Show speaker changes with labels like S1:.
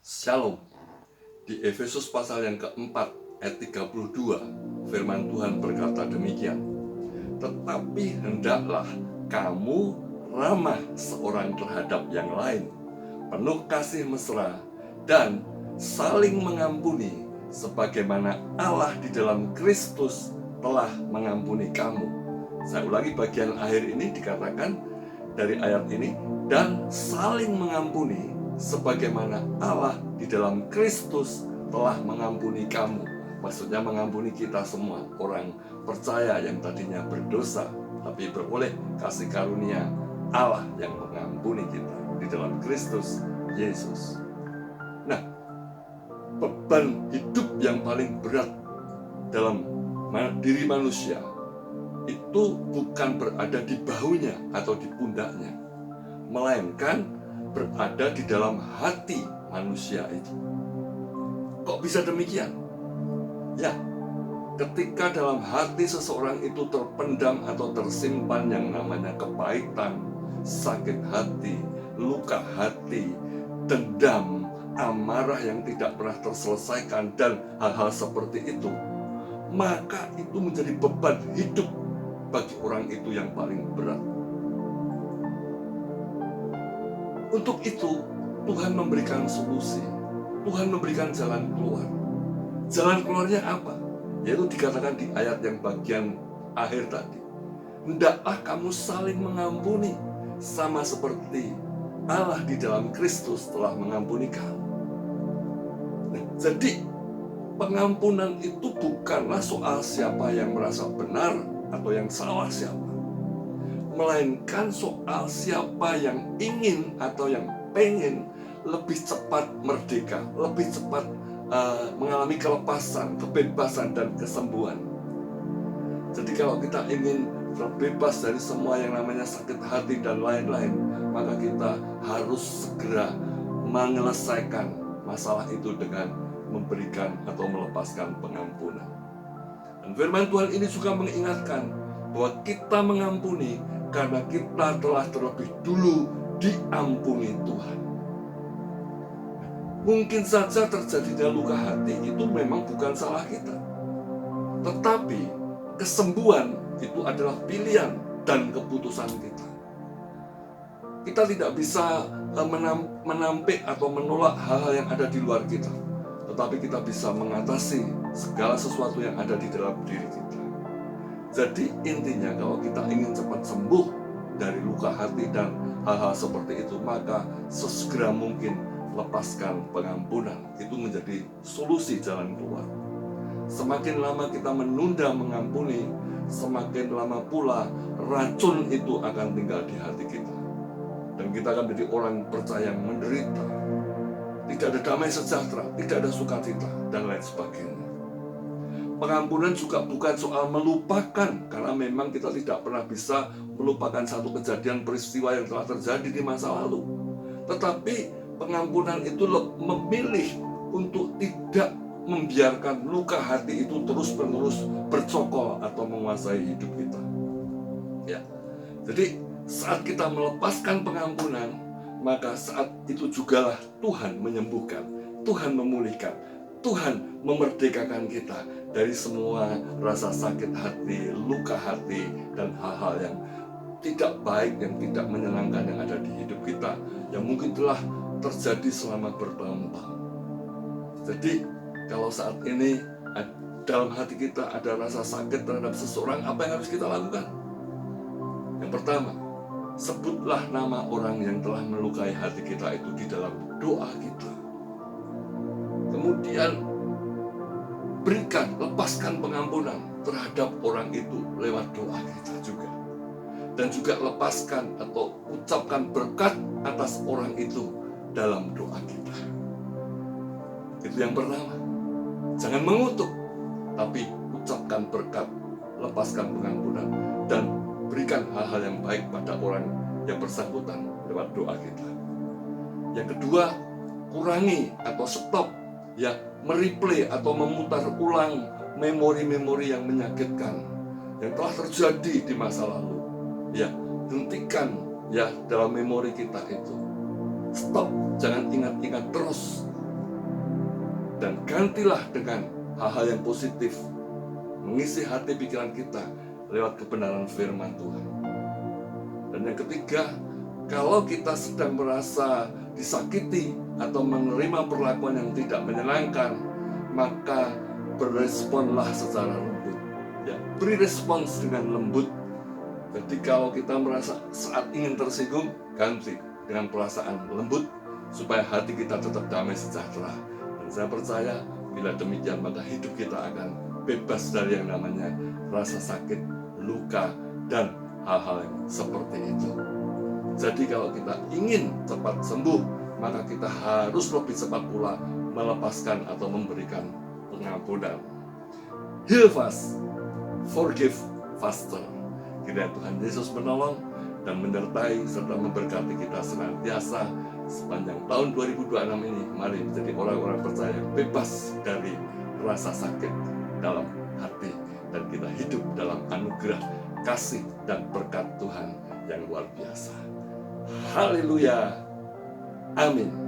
S1: Shalom. Di Efesus pasal yang keempat ayat 32, firman Tuhan berkata demikian. Tetapi hendaklah kamu ramah seorang terhadap yang lain, penuh kasih mesra dan saling mengampuni, sebagaimana Allah di dalam Kristus telah mengampuni kamu. Saya ulangi bagian akhir ini, dikatakan dari ayat ini, dan saling mengampuni sebagaimana Allah di dalam Kristus telah mengampuni kamu. Maksudnya mengampuni kita semua, orang percaya yang tadinya berdosa, tapi beroleh kasih karunia Allah yang mengampuni kita di dalam Kristus Yesus. Nah, beban hidup yang paling berat dalam diri manusia itu bukan berada di bahunya atau di pundaknya, melainkan berada di dalam hati manusia itu. Kok bisa demikian? Ya, ketika dalam hati seseorang itu terpendam atau tersimpan yang namanya kepahitan, sakit hati, luka hati, dendam, amarah yang tidak pernah terselesaikan, dan hal-hal seperti itu, maka itu menjadi beban hidup bagi orang itu yang paling berat. Untuk itu, Tuhan memberikan solusi. Tuhan memberikan jalan keluar. Jalan keluarnya apa? Yaitu dikatakan di ayat yang bagian akhir tadi. Hendaklah kamu saling mengampuni, sama seperti Allah di dalam Kristus telah mengampuni kamu. Nah, jadi pengampunan itu bukanlah soal siapa yang merasa benar atau yang salah siapa, melainkan soal siapa yang ingin atau yang pengen lebih cepat merdeka, lebih cepat mengalami kelepasan, kebebasan, dan kesembuhan. Jadi kalau kita ingin terbebas dari semua yang namanya sakit hati dan lain-lain, maka kita harus segera menyelesaikan masalah itu dengan memberikan atau melepaskan pengampunan. Dan firman Tuhan ini juga mengingatkan bahwa kita mengampuni karena kita telah terlebih dulu diampuni Tuhan. Mungkin saja terjadinya luka hati itu memang bukan salah kita, tetapi kesembuhan itu adalah pilihan dan keputusan kita. Kita tidak bisa menampik atau menolak hal-hal yang ada di luar kita, tetapi kita bisa mengatasi segala sesuatu yang ada di dalam diri kita. Jadi intinya, kalau kita ingin cepat sembuh dari luka hati dan hal-hal seperti itu, maka sesegera mungkin lepaskan pengampunan. Itu menjadi solusi jalan keluar. Semakin lama kita menunda mengampuni, semakin lama pula racun itu akan tinggal di hati kita, dan kita akan menjadi orang percaya yang menderita. Tidak ada damai sejahtera, tidak ada sukacita, dan lain sebagainya. Pengampunan juga bukan soal melupakan, karena memang kita tidak pernah bisa melupakan satu kejadian peristiwa yang telah terjadi di masa lalu. Tetapi pengampunan itu memilih untuk tidak membiarkan luka hati itu terus-menerus bercokol atau menguasai hidup kita. Ya. Jadi saat kita melepaskan pengampunan, maka saat itu jugalah Tuhan menyembuhkan, Tuhan memulihkan, Tuhan memerdekakan kita dari semua rasa sakit hati, luka hati, dan hal-hal yang tidak baik, yang tidak menyenangkan yang ada di hidup kita, yang mungkin telah terjadi selama bertahun-tahun. Jadi kalau saat ini dalam hati kita ada rasa sakit terhadap seseorang, apa yang harus kita lakukan? Yang pertama, sebutlah nama orang yang telah melukai hati kita itu di dalam doa kita. Kemudian lepaskan pengampunan terhadap orang itu lewat doa kita juga. Dan juga lepaskan atau ucapkan berkat atas orang itu dalam doa kita. Itu yang pertama. Jangan mengutuk, tapi ucapkan berkat, lepaskan pengampunan, dan berikan hal-hal yang baik pada orang yang bersangkutan lewat doa kita. Yang kedua, kurangi atau stop, ya, mereplay atau memutar ulang memori-memori yang menyakitkan yang telah terjadi di masa lalu. Ya, hentikan ya dalam memori kita itu. Stop, jangan ingat-ingat terus dan gantilah dengan hal-hal yang positif, mengisi hati pikiran kita lewat kebenaran firman Tuhan. Dan yang ketiga, kalau kita sedang merasa disakiti atau menerima perlakuan yang tidak menyenangkan, maka beresponlah secara lembut. Ya, beri respons dengan lembut. Jadi kalau kita merasa saat ingin tersinggung, ganti dengan perasaan lembut supaya hati kita tetap damai sejahtera. Dan saya percaya bila demikian maka hidup kita akan bebas dari yang namanya rasa sakit, luka, dan hal-hal yang seperti itu. Jadi kalau kita ingin cepat sembuh, maka kita harus lebih cepat pula melepaskan atau memberikan pengampunan. Heal fast, forgive faster. Kiranya Tuhan Yesus menolong dan menyertai serta memberkati kita senantiasa sepanjang tahun 2026 ini. Mari menjadi orang-orang percaya bebas dari rasa sakit dalam hati, dan kita hidup dalam anugerah, kasih, dan berkat Tuhan yang luar biasa. Haleluya. Amin.